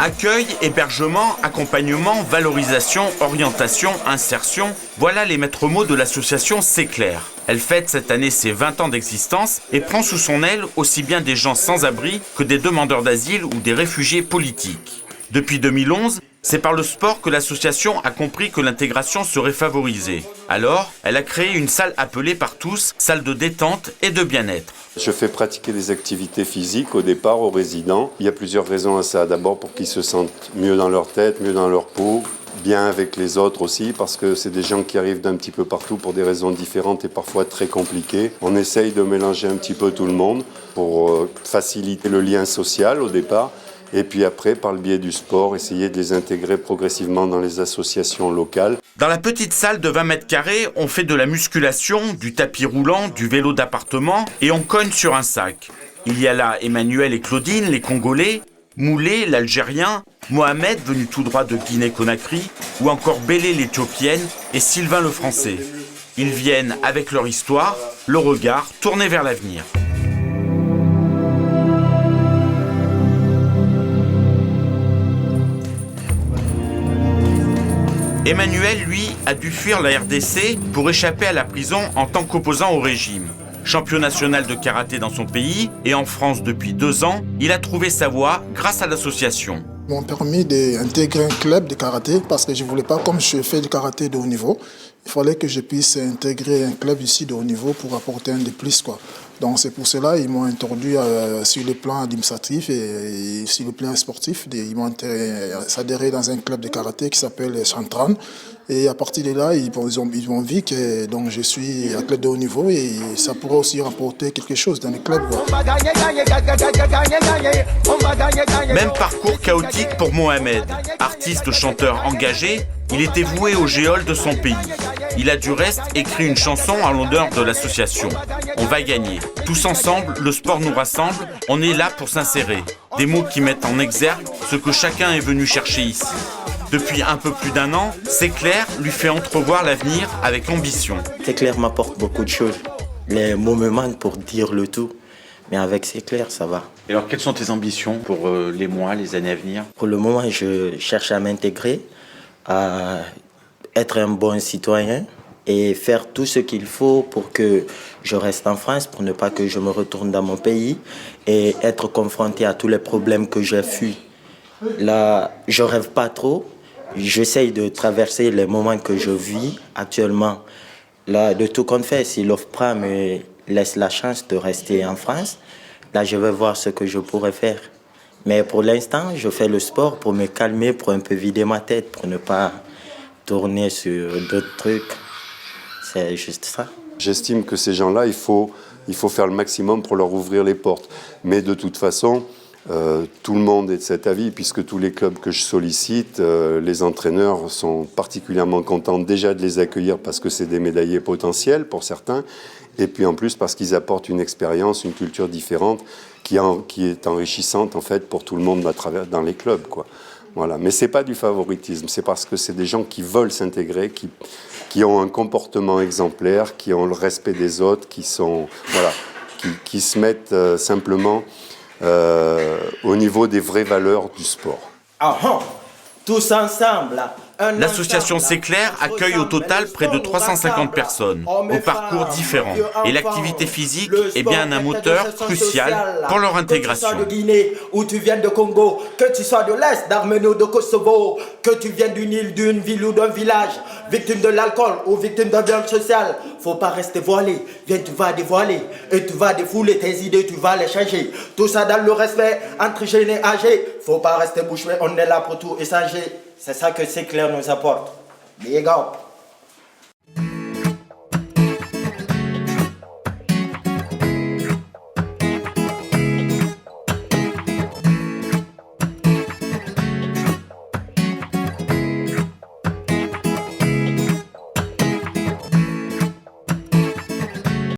Accueil, hébergement, accompagnement, valorisation, orientation, insertion, voilà les maîtres mots de l'association C'est Clair. Elle fête cette année ses 20 ans d'existence et prend sous son aile aussi bien des gens sans abri que des demandeurs d'asile ou des réfugiés politiques. Depuis 2011, c'est par le sport que l'association a compris que l'intégration serait favorisée. Alors, elle a créé une salle appelée par tous, salle de détente et de bien-être. Je fais pratiquer des activités physiques au départ aux résidents. Il y a plusieurs raisons à ça. D'abord pour qu'ils se sentent mieux dans leur tête, mieux dans leur peau, bien avec les autres aussi, parce que c'est des gens qui arrivent d'un petit peu partout pour des raisons différentes et parfois très compliquées. On essaye de mélanger un petit peu tout le monde pour faciliter le lien social au départ. Et puis après, par le biais du sport, essayer de les intégrer progressivement dans les associations locales. Dans la petite salle de 20 mètres carrés, on fait de la musculation, du tapis roulant, du vélo d'appartement et on cogne sur un sac. Il y a là Emmanuel et Claudine, les Congolais, Moulé, l'Algérien, Mohamed, venu tout droit de Guinée-Conakry, ou encore Bélé, l'Éthiopienne, et Sylvain, le Français. Ils viennent avec leur histoire, le regard tourné vers l'avenir. Emmanuel, lui, a dû fuir la RDC pour échapper à la prison en tant qu'opposant au régime. Champion national de karaté dans son pays et en France depuis 2 ans, il a trouvé sa voie grâce à l'association. Ils m'ont permis d'intégrer un club de karaté parce que je ne voulais pas, comme je fais du karaté de haut niveau, il fallait que je puisse intégrer un club ici de haut niveau pour apporter un de plus, quoi. Donc c'est pour cela qu'ils m'ont introduit sur le plan administratif et sur le plan sportif. Ils m'ont adhéré dans un club de karaté qui s'appelle Chantran. Et à partir de là, ils ont vu que donc, je suis athlète de haut niveau et ça pourrait aussi rapporter quelque chose dans le club. Même parcours chaotique pour Mohamed. Artiste chanteur engagé, il était voué au géol de son pays. Il a du reste écrit une chanson en l'honneur de l'association. On va gagner. Tous ensemble, le sport nous rassemble, on est là pour s'insérer. Des mots qui mettent en exergue ce que chacun est venu chercher ici. Depuis un peu plus d'1 an, C'est Clair lui fait entrevoir l'avenir avec ambition. C'est Clair m'apporte beaucoup de choses. Les mots me manquent pour dire le tout. Mais avec C'est Clair, ça va. Et alors, quelles sont tes ambitions pour les mois, les années à venir? Pour le moment, je cherche à m'intégrer, à être un bon citoyen et faire tout ce qu'il faut pour que je reste en France, pour ne pas que je me retourne dans mon pays et être confronté à tous les problèmes que j'ai fui. Là, je rêve pas trop. J'essaye de traverser les moments que je vis actuellement. Là, de tout compte fait, si l'OFPRA me laisse la chance de rester en France, là, je vais voir ce que je pourrais faire. Mais pour l'instant, je fais le sport pour me calmer, pour un peu vider ma tête, pour ne pas tourner sur d'autres trucs. C'est juste ça. J'estime que ces gens-là, il faut faire le maximum pour leur ouvrir les portes. Mais de toute façon, tout le monde est de cet avis, puisque tous les clubs que je sollicite, les entraîneurs sont particulièrement contents déjà de les accueillir parce que c'est des médaillés potentiels pour certains, et puis en plus parce qu'ils apportent une expérience, une culture différente qui est enrichissante en fait pour tout le monde à travers dans les clubs, quoi. Voilà. Mais c'est pas du favoritisme, c'est parce que c'est des gens qui veulent s'intégrer, qui ont un comportement exemplaire, qui ont le respect des autres, qui se mettent simplement au niveau des vraies valeurs du sport. Tous ensemble. L'association C'est Clair accueille au total près de 350 personnes, aux parcours différents. Et l'activité physique est bien un moteur crucial pour leur intégration. Que tu sois de Guinée ou tu viennes de Congo, que tu sois de l'Est, d'Arménie ou de Kosovo, que tu viennes d'une île, d'une ville ou d'un village, victime de l'alcool ou victime d'un violence sociale, faut pas rester voilé. Viens, tu vas dévoiler et tu vas défouler tes idées, tu vas les changer. Tout ça dans le respect entre jeunes et âgés. Faut pas rester bouche bée, on est là pour tout échanger. C'est ça que C'est Clair nous apporte. Big up.